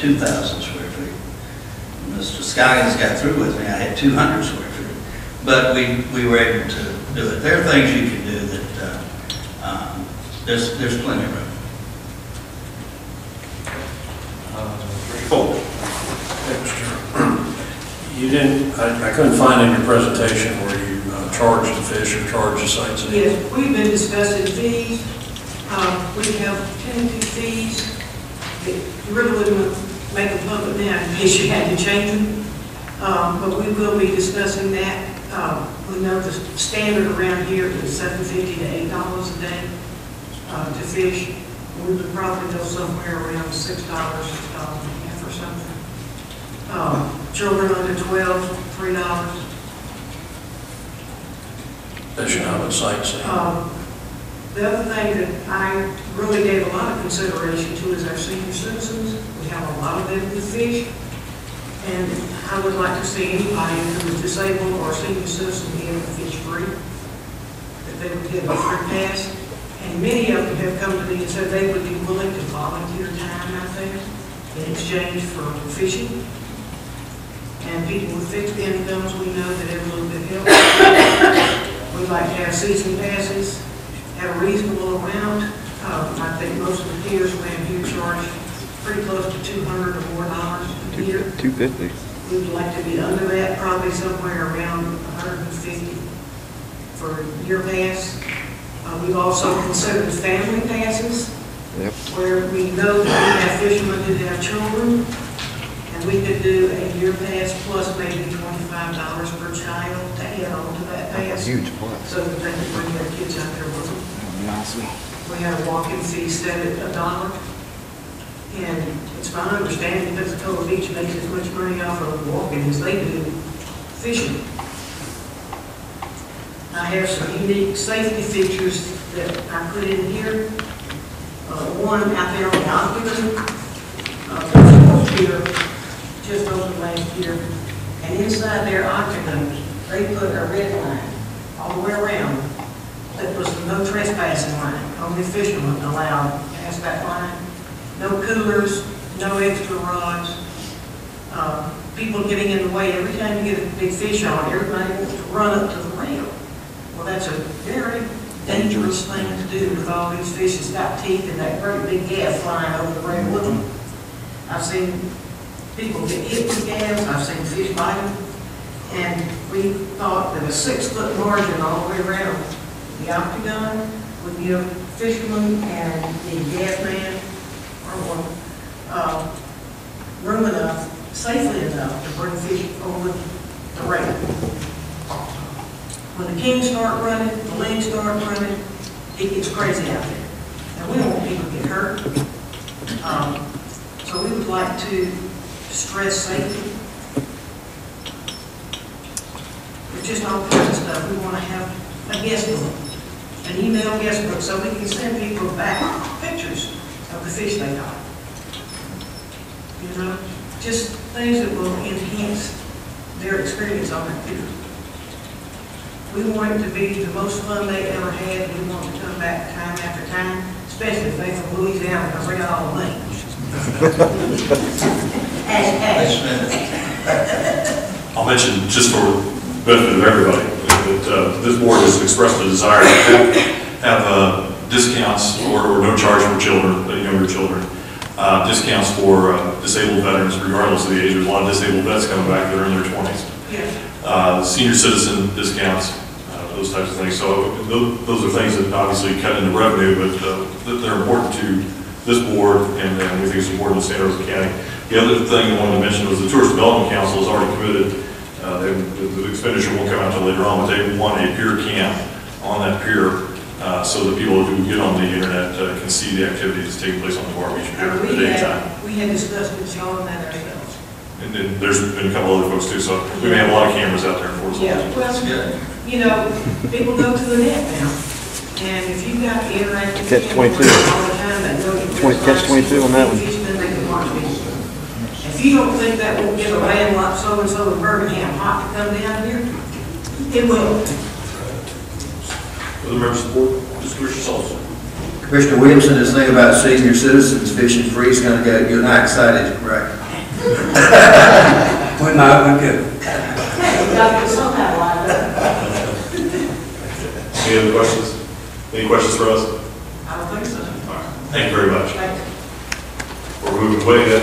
2,000 square feet. Mr. Scoggins got through with me, I had 200 square feet. But we were able to do it. There are things you can do that there's plenty of room. Cool. You didn't, I couldn't find in your presentation where you charge the fish or charge the sightseeing. Yes, we've been discussing fees. We have tentative fees. You really wouldn't make them public now in case you had to change them. But we will be discussing that. We know the standard around here is $7.50 to $8 a day to fish. We would probably go somewhere around $6, $6.50 or something. Children under 12, $3. Fishing out at sightseeing. The other thing that I really gave a lot of consideration to is our senior citizens. We have a lot of them who fish, and I would like to see anybody who is disabled or a senior citizen be able to fish free, that they would get a free pass. And many of them have come to me and said they would be willing to volunteer time out there in exchange for fishing. And people with fixed incomes, we know that every little bit helps. We like to have season passes at a reasonable amount. I think most of the piers around here charge pretty close to $200 or more a year. $250. We would like to be under that, probably somewhere around $150 for year pass. We've also considered family passes, where we know that we have fishermen who have children, and we could do a year pass plus maybe $25 per child to add on to that pass. Huge plus. So that they can bring their kids out there with them. Awesome. We have a walking fee set at $1. And it's my understanding that Pensacola Beach makes as much money off of walking as they do fishing. I have some unique safety features that I put in here. One out there on the octagon, just opened last year, and inside their octagon, they put a red line all the way around that was the no trespassing line. Only fishermen allowed past that line. No coolers, no extra rods. People getting in the way. Every time you get a big fish on, everybody wants to run up to the rail. Well, that's a very dangerous thing to do with all these fish that's got teeth and that great big gaff flying over the rail with them. I've seen people get hit with gaffs. I've seen fish bite them. And we thought that a 6-foot margin all the way around the octagon would give fishermen and the gaff man or room enough, safely enough to bring fish over the rail. When the kings start running, the lings start running, it gets crazy out there. And we don't want people to get hurt. So we would like to stress safety. There's just all kinds of stuff. We want to have a guest book, an email guest book, so we can send people back pictures of the fish they got. You know, just things that will enhance their experience on that pier. We want it to be the most fun they ever had. We want to come back time after time, especially if they're from Louisiana, because they got all the money. I'll mention, just for the benefit of everybody, that this board has expressed a desire to have discounts or no charge for children, younger children, discounts for disabled veterans, regardless of the age. There's a lot of disabled vets coming back that are in their 20s. Yeah. Senior citizen discounts, those types of things. So those are things that obviously cut into revenue, but they're important to this board, and we think it's important to Santa Rosa County. The other thing I wanted to mention was the Tourist Development Council has already committed. The expenditure won't come out until later on, but they want a pier camp on that pier so that people who get on the internet can see the activities taking place on the Navarre Beach Pier at the daytime. We had discussed with Sean that ourselves. And then there's been a couple other folks too, so we may have a lot of cameras out there for us. Yeah, well, you know, people go to the net now, and if you've got the interactive Catch 22. all the time, that know Catch 22 on that one. Then they can watch me. If you don't think that will give a landlocked so-and-so in Birmingham hot to come down here, it will. Other members of the board, Mr. Richard Sullivan. Commissioner Williamson, this thing about senior citizens fishing free is going to get you and I excited, right? We might, we could. Hey, we got to get somehow lined up. Any other questions? Any questions for us? I don't think so. All right. Thank you very much. Thank you. We're moving way